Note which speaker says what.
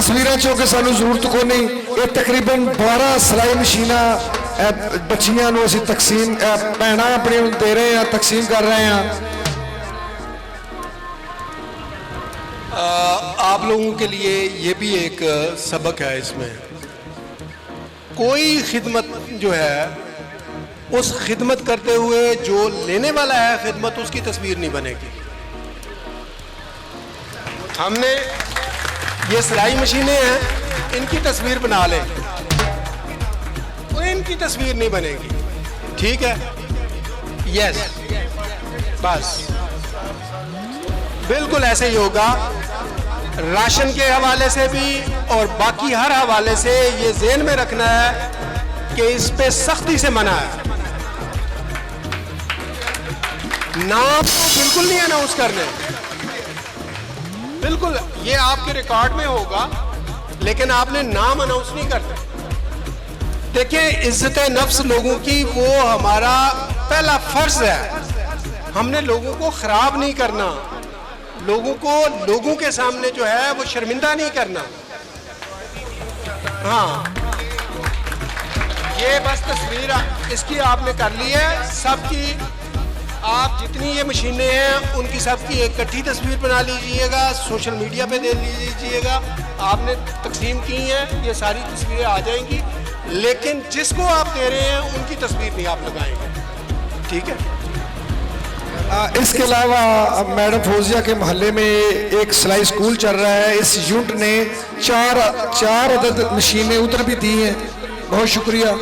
Speaker 1: तस्वीरें चो कि सानू जरूरत को नहीं, ये तकरीबन 12 सिलाई मशीना बच्चियां नूं असीं तकसीम भैणां अपनी दे रहे हैं, तकसीम कर रहे हैं।
Speaker 2: आप लोगों के लिए ये भी एक सबक है, इसमें कोई खिदमत जो है उस खिदमत करते हुए जो लेने वाला है खिदमत, उसकी तस्वीर नहीं बनेगी। हमने ये सिलाई मशीनें हैं, इनकी तस्वीर बना लें तो इनकी तस्वीर नहीं बनेगी, ठीक है? यस, बस बिल्कुल ऐसे ही होगा। राशन के हवाले से भी और बाकी हर हवाले से ये ज़हन में रखना है कि इस पे सख्ती से मना है। नाम तो बिल्कुल नहीं अनाउंस करने, बिल्कुल ये आपके रिकॉर्ड में होगा, लेकिन आपने नाम अनाउंस नहीं करते। देखिए, इज्जत नफ्स लोगों की वो हमारा पहला फर्ज है। हमने लोगों को खराब नहीं करना, लोगों को लोगों के सामने जो है वो शर्मिंदा नहीं करना। हाँ, ये बस तस्वीर इसकी आपने कर ली है। सबकी आप जितनी ये मशीनें हैं उनकी सबकी एक इकट्ठी तस्वीर बना लीजिएगा, सोशल मीडिया पे दे लीजिएगा। आपने तकसीम की हैं, ये सारी तस्वीरें आ जाएंगी, लेकिन जिसको आप दे रहे हैं उनकी तस्वीर नहीं आप लगाएंगे, ठीक है?
Speaker 1: इसके अलावा मैडम फौजिया के मोहल्ले में एक सिलाई स्कूल चल रहा है। इस यूनिट ने चार अदद मशीनें उधर भी दी हैं। बहुत शुक्रिया।